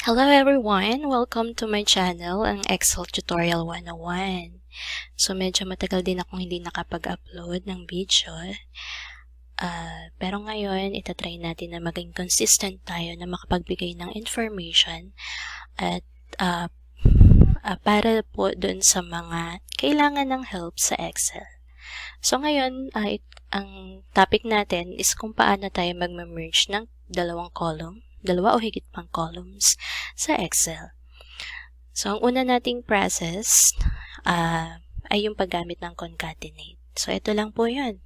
Hello everyone! Welcome to my channel, ang Excel Tutorial 101. So medyo matagal din akong hindi nakapag-upload ng video. Pero ngayon, itatry natin na maging consistent tayo na makapagbigay ng information at para po dun sa mga kailangan ng help sa Excel. So ngayon, ang topic natin is kung paano tayo mag-merge ng dalawa o higit pang columns sa Excel. So, ang una nating process ay yung paggamit ng concatenate. So, ito lang po yun.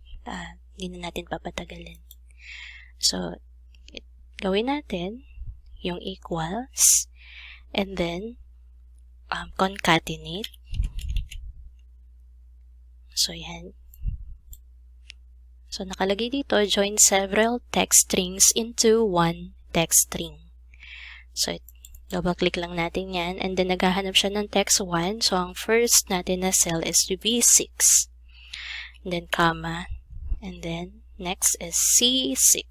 Hindi na natin papatagalin. So, gawin natin yung equals and then concatenate. So, yan. So, nakalagay dito, join several text strings into one text string. So, double-click lang natin yan. And then, naghahanap siya ng text 1. So, ang first natin na cell is B6. And then, comma. And then, next is C6.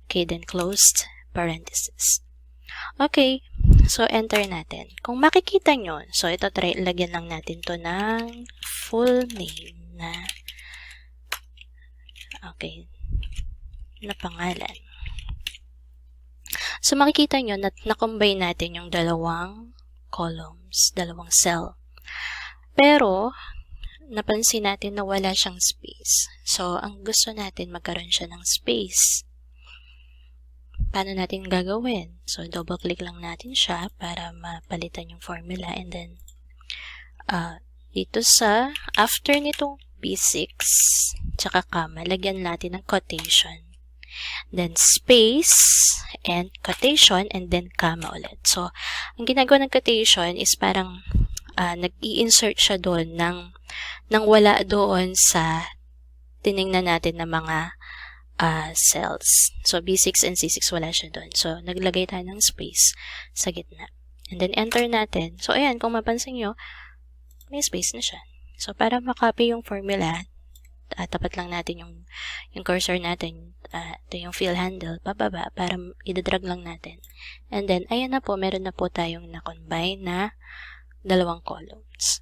Okay, then closed parenthesis. Okay, so enter natin. Kung makikita nyo, so ito, lagyan lang natin to ng full name na, okay, na pangalan. So, makikita nyo na na-combine natin yung dalawang columns, dalawang cell. Pero, napansin natin na wala siyang space. So, ang gusto natin, magkaroon siya ng space. Paano natin gagawin? So, double-click lang natin siya para mapalitan yung formula. And then, dito sa, after nitong B6, tsaka comma, lagyan natin ng quotation. Then, space, and quotation, and then comma ulit. So, ang ginagawa ng quotation is parang nag-i-insert siya doon nang wala doon sa tinignan natin na mga cells. So, B6 and C6 wala siya doon. So, naglagay tayo ng space sa gitna. And then, enter natin. So, ayan, kung mapansin nyo, may space na siya. So, para makopy yung formula, tapat lang natin yung cursor natin, ito yung fill handle, pababa, para idadrag lang natin. And then, ayan na po, meron na po tayong na-combine na dalawang columns.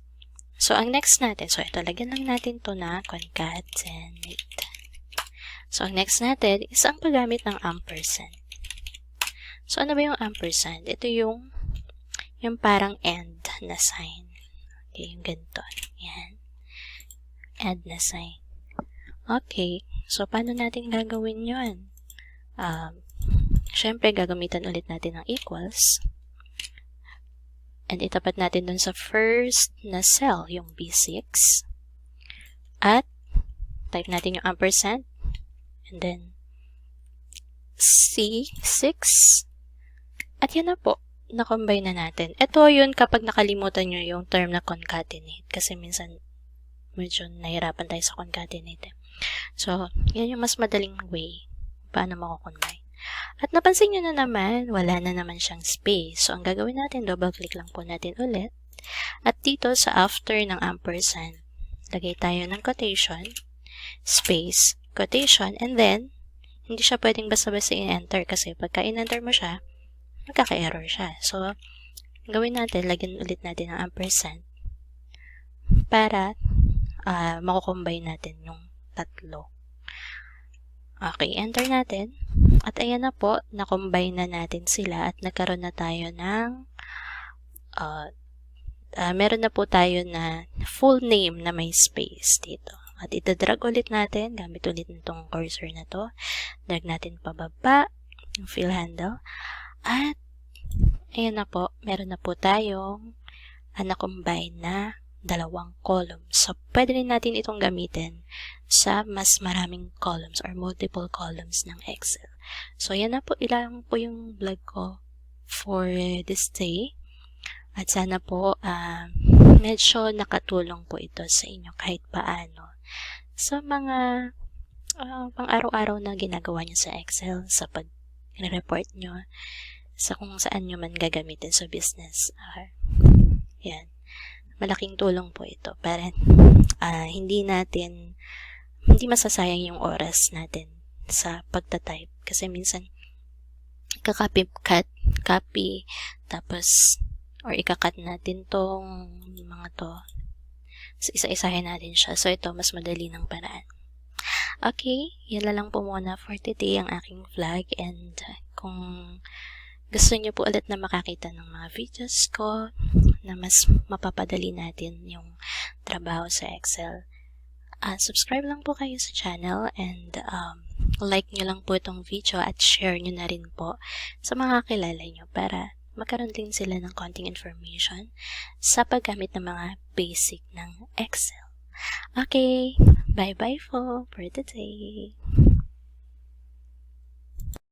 So, ang next natin, so ito, lagyan lang natin to na concatenate. So, ang next natin is ang paggamit ng ampersand. So, ano ba yung ampersand? Ito yung parang and na sign. Okay, yung ganito. Yan. And na sign. Okay, so paano natin gagawin yun? Siyempre, gagamitan ulit natin ng equals. And itapat natin dun sa first na cell, yung B6. At, type natin yung ampersand. And then, C6. At yan na po, na-combine na natin. Ito yun kapag nakalimutan nyo yung term na concatenate. Kasi minsan, medyo nahirapan tayo sa concatenate. So, yan yung mas madaling way paano mako-combine. At napansin nyo na naman, wala na naman siyang space. So, ang gagawin natin, double-click lang po natin ulit. At dito sa after ng ampersand, lagay tayo ng quotation, space, quotation, and then, hindi siya pwedeng basta-basta in-enter kasi pagka in-enter mo siya, magkaka-error siya. So, gawin natin, lagyan ulit natin ng ampersand para mako-combine natin yung tatlo. Okay, enter natin. At ayan na po, na-combine na natin sila at nagkaroon na tayo ng meron na po tayo na full name na may space dito. At itadrag ulit natin, gamit ulit nitong cursor na to. Drag natin pababa, yung fill handle. At ayan na po, meron na po tayong na-combine na dalawang columns. So, pwede rin natin itong gamitin sa mas maraming columns or multiple columns ng Excel. So, yan na po. Ilang po yung vlog ko for this day. At sana po, medyo nakatulong po ito sa inyo kahit paano. Sa mga pang-araw-araw na ginagawa nyo sa Excel, sa pag-report nyo, sa kung saan nyo man gagamitin sa business. Yan. Malaking tulong po ito para hindi masasayang yung oras natin sa pagta-type kasi minsan kakopy cut copy, tapos, or ikakat natin tong mga to. So, isa-isahin natin siya. So, ito, mas madali ng paraan. Okay, yan lang po muna for today ang aking vlog, and kung gusto niyo po ulit na makakita ng mga videos ko na mas mapapadali natin yung trabaho sa Excel, subscribe lang po kayo sa channel, and like nyo lang po itong video at share nyo na rin po sa mga kilala nyo para magkaroon din sila ng konting information sa paggamit ng mga basic ng Excel. Okay, bye-bye for today.